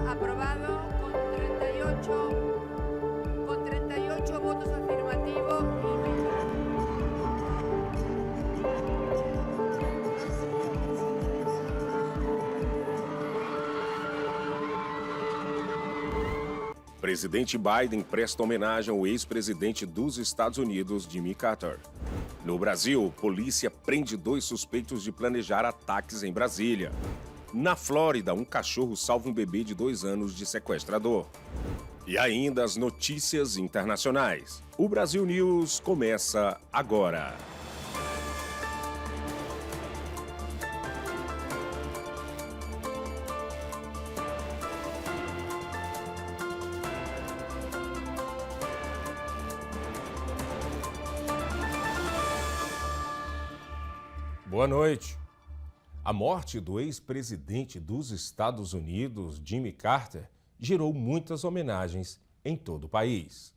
aprobado con 38 votos afirmativos y Presidente Biden presta homenagem ao ex-presidente dos Estados Unidos, Jimmy Carter. No Brasil, polícia prende 2 suspeitos de planejar ataques em Brasília. Na Flórida, um cachorro salva um bebê de 2 anos de sequestrador. E ainda as notícias internacionais. O Brasil News começa agora. Boa noite. A morte do ex-presidente dos Estados Unidos, Jimmy Carter, gerou muitas homenagens em todo o país.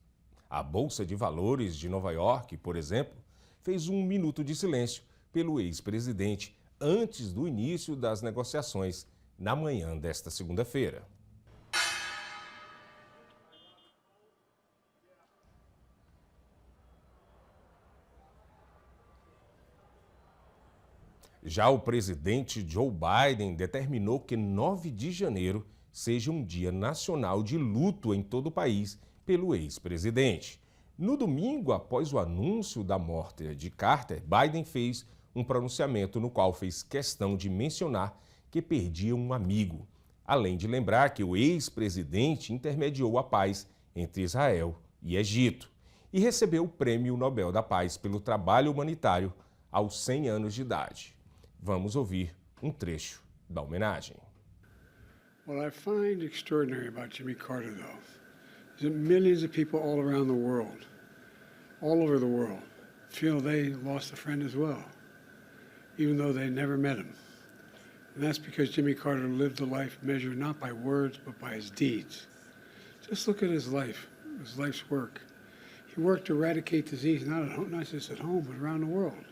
A Bolsa de Valores de Nova York, por exemplo, fez um minuto de silêncio pelo ex-presidente antes do início das negociações na manhã desta segunda-feira. Já o presidente Joe Biden determinou que 9 de janeiro seja um dia nacional de luto em todo o país pelo ex-presidente. No domingo, após o anúncio da morte de Carter, Biden fez um pronunciamento no qual fez questão de mencionar que perdia um amigo, além de lembrar que o ex-presidente intermediou a paz entre Israel e Egito e recebeu o Prêmio Nobel da Paz pelo trabalho humanitário aos 100 anos de idade. Vamos ouvir um trecho da homenagem. What I find extraordinary about Jimmy Carter, though, is that millions of people all around the world, all over the world, feel they lost a friend as well, even though they never met him. And that's because Jimmy Carter lived a life measured not by words, but by his deeds. Just look at his life's work. He worked to eradicate disease, not just at home, but around the world.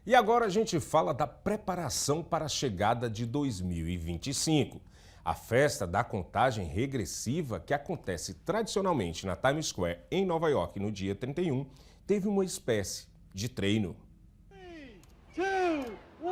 E agora a gente fala da preparação para a chegada de 2025. A festa da contagem regressiva, que acontece tradicionalmente na Times Square, em Nova York, no dia 31, teve uma espécie de treino. 3, 2, 1,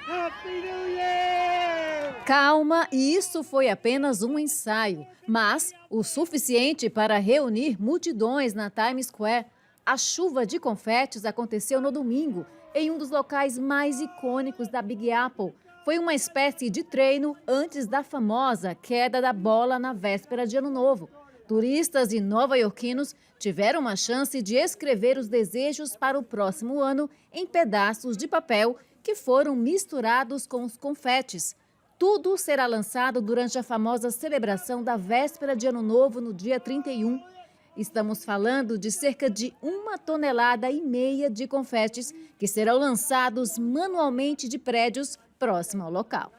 Happy New Year! Calma, isso foi apenas um ensaio, mas o suficiente para reunir multidões na Times Square. A chuva de confetes aconteceu no domingo, em um dos locais mais icônicos da Big Apple. Foi uma espécie de treino antes da famosa queda da bola na véspera de Ano Novo. Turistas e nova-iorquinos tiveram uma chance de escrever os desejos para o próximo ano em pedaços de papel que foram misturados com os confetes. Tudo será lançado durante a famosa celebração da véspera de Ano Novo no dia 31. Estamos falando de cerca de 1,5 toneladas de confetes que serão lançados manualmente de prédios próximo ao local.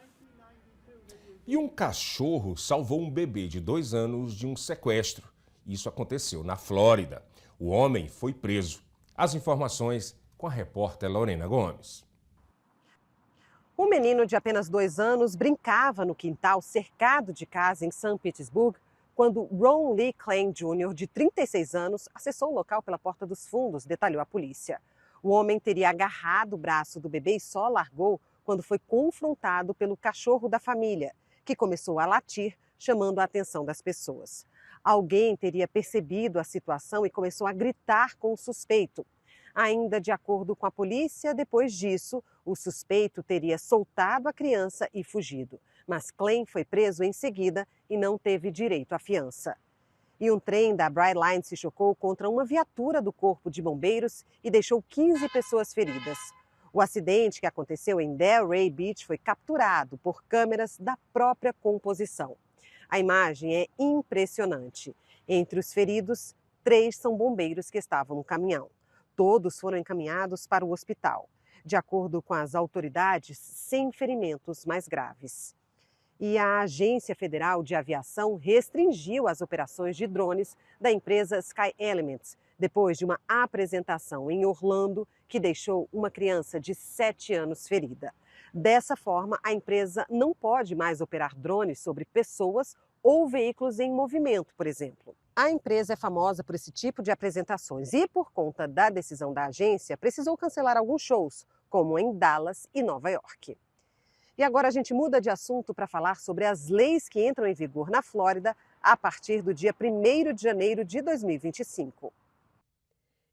E um cachorro salvou um bebê de 2 anos de um sequestro. Isso aconteceu na Flórida. O homem foi preso. As informações com a repórter Lorena Gomes. Um menino de apenas 2 anos brincava no quintal cercado de casa em São Petersburgo quando Ron Lee Klein Jr., de 36 anos, acessou o local pela porta dos fundos, detalhou a polícia. O homem teria agarrado o braço do bebê e só largou quando foi confrontado pelo cachorro da família, que começou a latir, chamando a atenção das pessoas. Alguém teria percebido a situação e começou a gritar com o suspeito. Ainda de acordo com a polícia, depois disso, o suspeito teria soltado a criança e fugido. Mas Klein foi preso em seguida e não teve direito à fiança. E um trem da Brightline se chocou contra uma viatura do Corpo de Bombeiros e deixou 15 pessoas feridas. O acidente que aconteceu em Delray Beach foi capturado por câmeras da própria composição. A imagem é impressionante. Entre os feridos, 3 são bombeiros que estavam no caminhão. Todos foram encaminhados para o hospital. De acordo com as autoridades, sem ferimentos mais graves. E a Agência Federal de Aviação restringiu as operações de drones da empresa Sky Elements, depois de uma apresentação em Orlando que deixou uma criança de 7 anos ferida. Dessa forma, a empresa não pode mais operar drones sobre pessoas ou veículos em movimento, por exemplo. A empresa é famosa por esse tipo de apresentações e, por conta da decisão da agência, precisou cancelar alguns shows, como em Dallas e Nova York. E agora a gente muda de assunto para falar sobre as leis que entram em vigor na Flórida a partir do dia 1º de janeiro de 2025.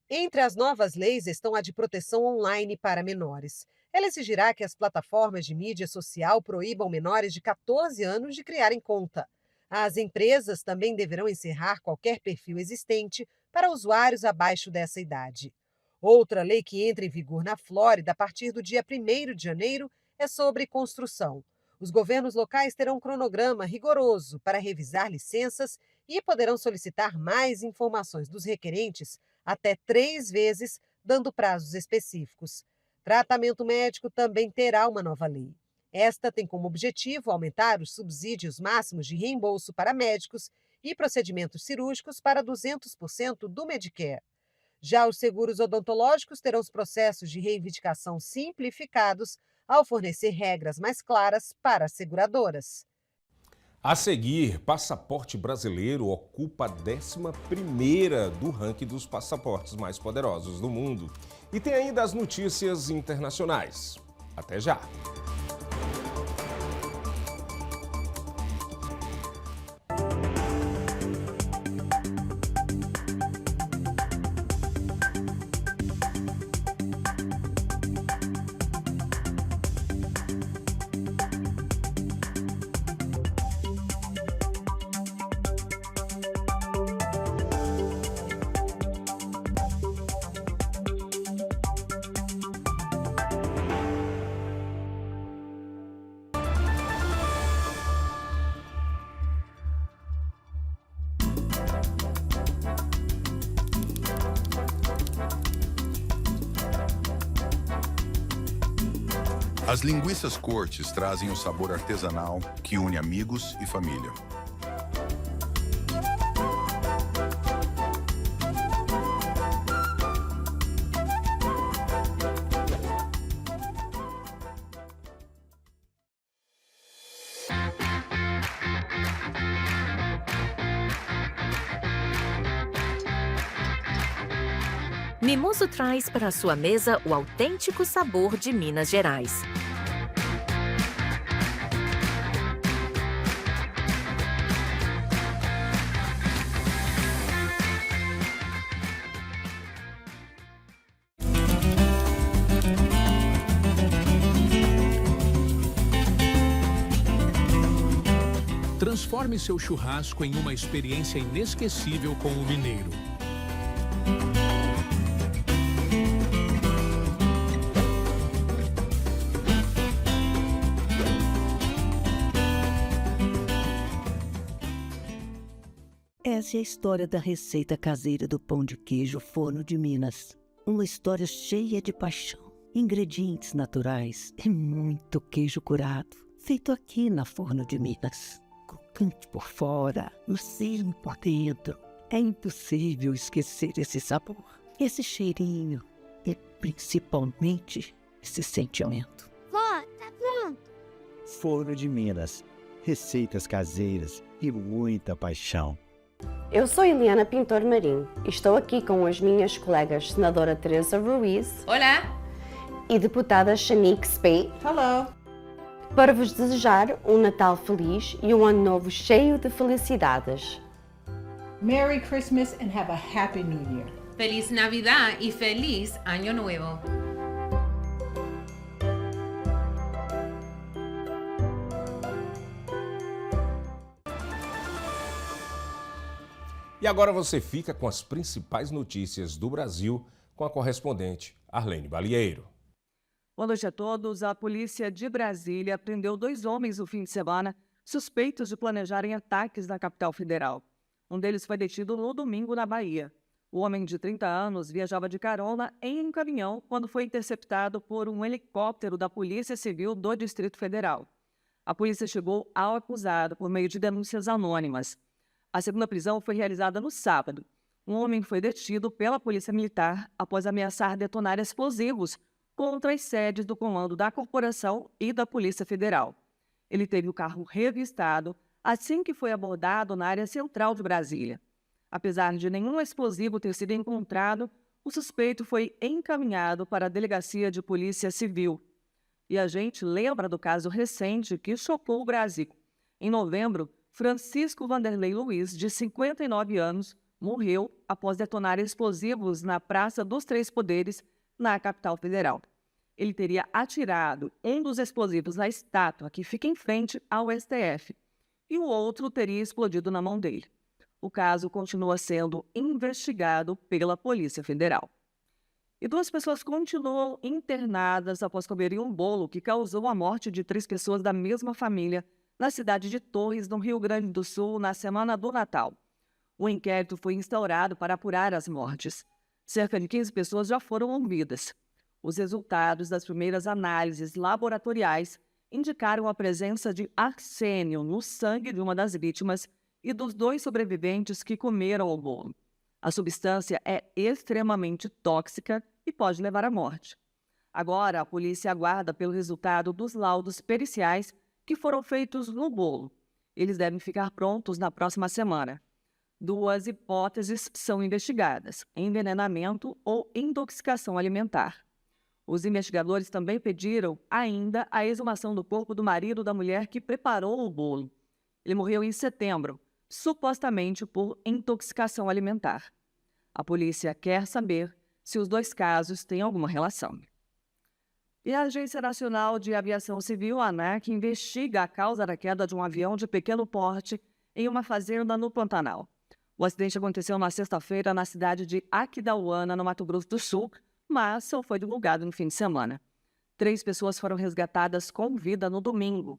Entre as novas leis estão a de proteção online para menores. Ela exigirá que as plataformas de mídia social proíbam menores de 14 anos de criarem conta. As empresas também deverão encerrar qualquer perfil existente para usuários abaixo dessa idade. Outra lei que entra em vigor na Flórida a partir do dia 1º de janeiro é sobre construção. Os governos locais terão um cronograma rigoroso para revisar licenças e poderão solicitar mais informações dos requerentes até 3 vezes, dando prazos específicos. Tratamento médico também terá uma nova lei. Esta tem como objetivo aumentar os subsídios máximos de reembolso para médicos e procedimentos cirúrgicos para 200% do Medicare. Já os seguros odontológicos terão os processos de reivindicação simplificados ao fornecer regras mais claras para as seguradoras. A seguir, passaporte brasileiro ocupa a 11ª do ranking dos passaportes mais poderosos do mundo. E tem ainda as notícias internacionais. Até já! As linguiças Cortes trazem o sabor artesanal que une amigos e família. Mimoso traz para a sua mesa o autêntico sabor de Minas Gerais. Transforme seu churrasco em uma experiência inesquecível com o mineiro. Essa é a história da receita caseira do pão de queijo Forno de Minas. Uma história cheia de paixão, ingredientes naturais e muito queijo curado, feito aqui na Forno de Minas. Crocante por fora, macio por dentro. É impossível esquecer esse sabor, esse cheirinho e principalmente esse sentimento. Vó, tá pronto. Forno de Minas, receitas caseiras e muita paixão. Eu sou Eliana Pintor Marim e estou aqui com as minhas colegas senadora Teresa Ruiz. Olá! E deputada Shanique Spate. Hello! Para vos desejar um Natal feliz e um Ano Novo cheio de felicidades. Merry Christmas and have a Happy New Year. Feliz Navidad y feliz Año Nuevo! E agora você fica com as principais notícias do Brasil com a correspondente Arlene Balieiro. Boa noite a todos. A polícia de Brasília prendeu 2 homens no fim de semana suspeitos de planejarem ataques na capital federal. Um deles foi detido no domingo na Bahia. O homem de 30 anos viajava de carona em um caminhão quando foi interceptado por um helicóptero da Polícia Civil do Distrito Federal. A polícia chegou ao acusado por meio de denúncias anônimas. A segunda prisão foi realizada no sábado. Um homem foi detido pela Polícia Militar após ameaçar detonar explosivos contra as sedes do comando da corporação e da Polícia Federal. Ele teve o carro revistado assim que foi abordado na área central de Brasília. Apesar de nenhum explosivo ter sido encontrado, o suspeito foi encaminhado para a Delegacia de Polícia Civil. E a gente lembra do caso recente que chocou o Brasil. Em novembro, Francisco Vanderlei Luiz, de 59 anos, morreu após detonar explosivos na Praça dos Três Poderes, na capital federal. Ele teria atirado um dos explosivos na estátua que fica em frente ao STF e o outro teria explodido na mão dele. O caso continua sendo investigado pela Polícia Federal. E 2 pessoas continuam internadas após comerem um bolo que causou a morte de 3 pessoas da mesma família na cidade de Torres, no Rio Grande do Sul, na semana do Natal. O inquérito foi instaurado para apurar as mortes. Cerca de 15 pessoas já foram ouvidas. Os resultados das primeiras análises laboratoriais indicaram a presença de arsênio no sangue de uma das vítimas e dos 2 sobreviventes que comeram o bolo. A substância é extremamente tóxica e pode levar à morte. Agora, a polícia aguarda pelo resultado dos laudos periciais que foram feitos no bolo. Eles devem ficar prontos na próxima semana. 2 hipóteses são investigadas: envenenamento ou intoxicação alimentar. Os investigadores também pediram ainda a exumação do corpo do marido da mulher que preparou o bolo. Ele morreu em setembro, supostamente por intoxicação alimentar. A polícia quer saber se os 2 casos têm alguma relação. E a Agência Nacional de Aviação Civil, a ANAC, investiga a causa da queda de um avião de pequeno porte em uma fazenda no Pantanal. O acidente aconteceu na sexta-feira na cidade de Aquidauana, no Mato Grosso do Sul, mas só foi divulgado no fim de semana. 3 pessoas foram resgatadas com vida no domingo.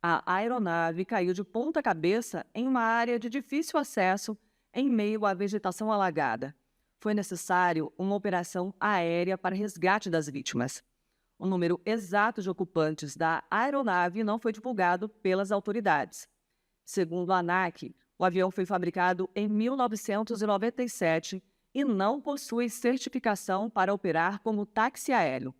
A aeronave caiu de ponta cabeça em uma área de difícil acesso em meio à vegetação alagada. Foi necessário uma operação aérea para resgate das vítimas. O número exato de ocupantes da aeronave não foi divulgado pelas autoridades. Segundo a ANAC, o avião foi fabricado em 1997 e não possui certificação para operar como táxi aéreo.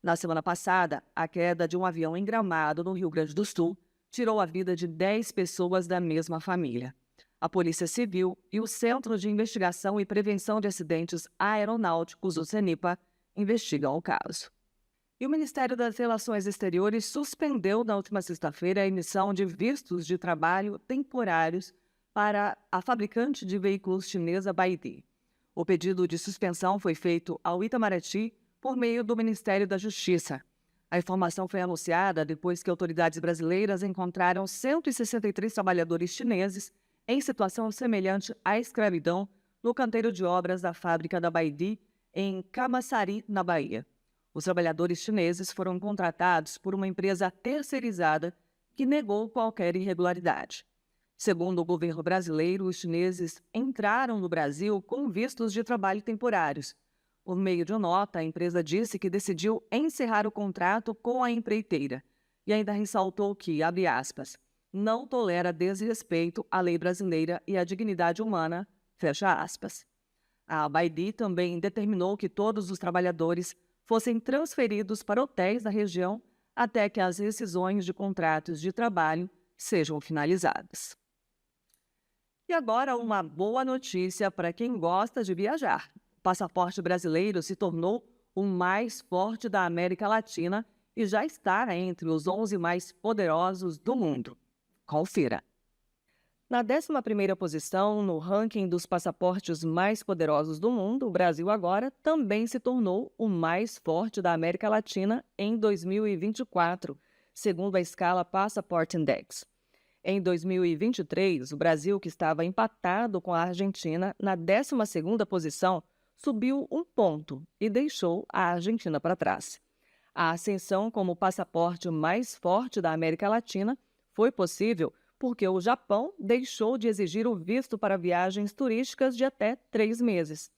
Na semana passada, a queda de um avião em Gramado, no Rio Grande do Sul, tirou a vida de 10 pessoas da mesma família. A Polícia Civil e o Centro de Investigação e Prevenção de Acidentes Aeronáuticos, o CENIPA, investigam o caso. E o Ministério das Relações Exteriores suspendeu na última sexta-feira a emissão de vistos de trabalho temporários para a fabricante de veículos chinesa BYD. O pedido de suspensão foi feito ao Itamaraty por meio do Ministério da Justiça. A informação foi anunciada depois que autoridades brasileiras encontraram 163 trabalhadores chineses em situação semelhante à escravidão no canteiro de obras da fábrica da BYD em Camaçari, na Bahia. Os trabalhadores chineses foram contratados por uma empresa terceirizada que negou qualquer irregularidade. Segundo o governo brasileiro, os chineses entraram no Brasil com vistos de trabalho temporários. Por meio de nota, a empresa disse que decidiu encerrar o contrato com a empreiteira e ainda ressaltou que, abre aspas, não tolera desrespeito à lei brasileira e à dignidade humana, fecha aspas. A BYD também determinou que todos os trabalhadores fossem transferidos para hotéis da região até que as rescisões de contratos de trabalho sejam finalizadas. E agora uma boa notícia para quem gosta de viajar. O passaporte brasileiro se tornou o mais forte da América Latina e já está entre os 11 mais poderosos do mundo. Confira. Na 11ª posição no ranking dos passaportes mais poderosos do mundo, o Brasil agora também se tornou o mais forte da América Latina em 2024, segundo a escala Passport Index. Em 2023, o Brasil, que estava empatado com a Argentina na 12ª posição, subiu 1 ponto e deixou a Argentina para trás. A ascensão como passaporte mais forte da América Latina foi possível porque o Japão deixou de exigir o visto para viagens turísticas de até 3 meses.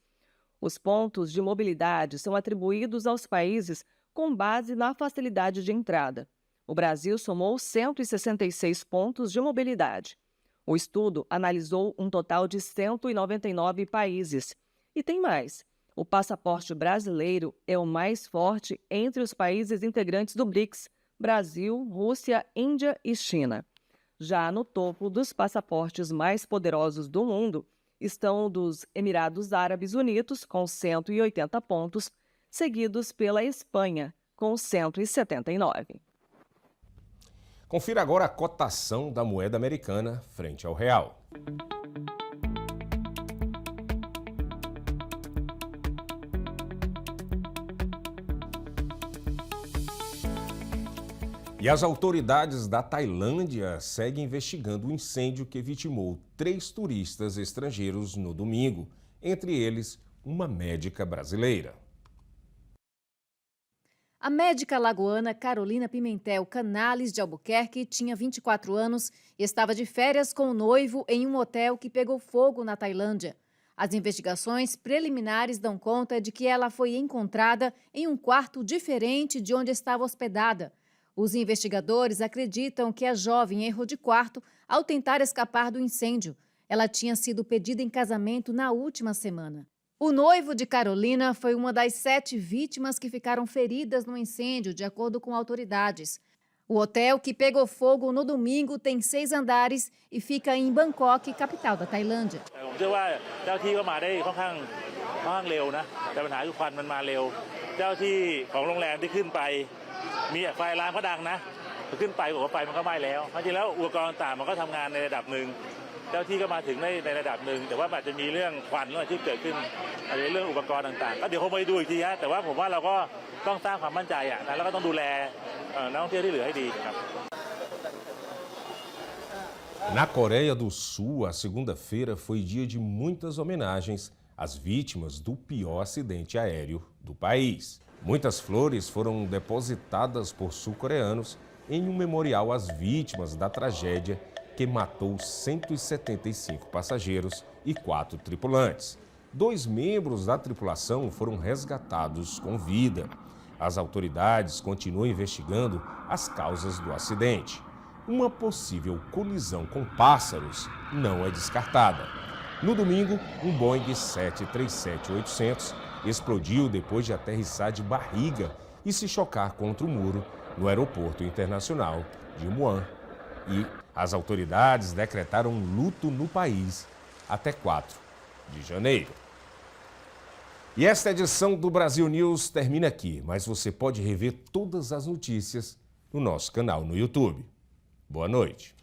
Os pontos de mobilidade são atribuídos aos países com base na facilidade de entrada. O Brasil somou 166 pontos de mobilidade. O estudo analisou um total de 199 países. E tem mais. O passaporte brasileiro é o mais forte entre os países integrantes do BRICS: Brasil, Rússia, Índia e China. Já no topo dos passaportes mais poderosos do mundo estão dos Emirados Árabes Unidos, com 180 pontos, seguidos pela Espanha, com 179. Confira agora a cotação da moeda americana frente ao real. E as autoridades da Tailândia seguem investigando o incêndio que vitimou 3 turistas estrangeiros no domingo, entre eles uma médica brasileira. A médica lagoana Carolina Pimentel Canales de Albuquerque tinha 24 anos e estava de férias com o noivo em um hotel que pegou fogo na Tailândia. As investigações preliminares dão conta de que ela foi encontrada em um quarto diferente de onde estava hospedada. Os investigadores acreditam que a jovem errou de quarto ao tentar escapar do incêndio. Ela tinha sido pedida em casamento na última semana. O noivo de Carolina foi uma das 7 vítimas que ficaram feridas no incêndio, de acordo com autoridades. O hotel, que pegou fogo no domingo, tem 6 andares e fica em Bangkok, capital da Tailândia. Na Coreia do Sul, a segunda-feira foi dia de muitas homenagens às vítimas do pior acidente aéreo do país. Muitas flores foram depositadas por sul-coreanos em um memorial às vítimas da tragédia que matou 175 passageiros e 4 tripulantes. 2 membros da tripulação foram resgatados com vida. As autoridades continuam investigando as causas do acidente. Uma possível colisão com pássaros não é descartada. No domingo, um Boeing 737-800 explodiu depois de aterrissar de barriga e se chocar contra o muro no aeroporto internacional de Muan. E as autoridades decretaram luto no país até 4 de janeiro. E esta edição do Brasil News termina aqui, mas você pode rever todas as notícias no nosso canal no YouTube. Boa noite.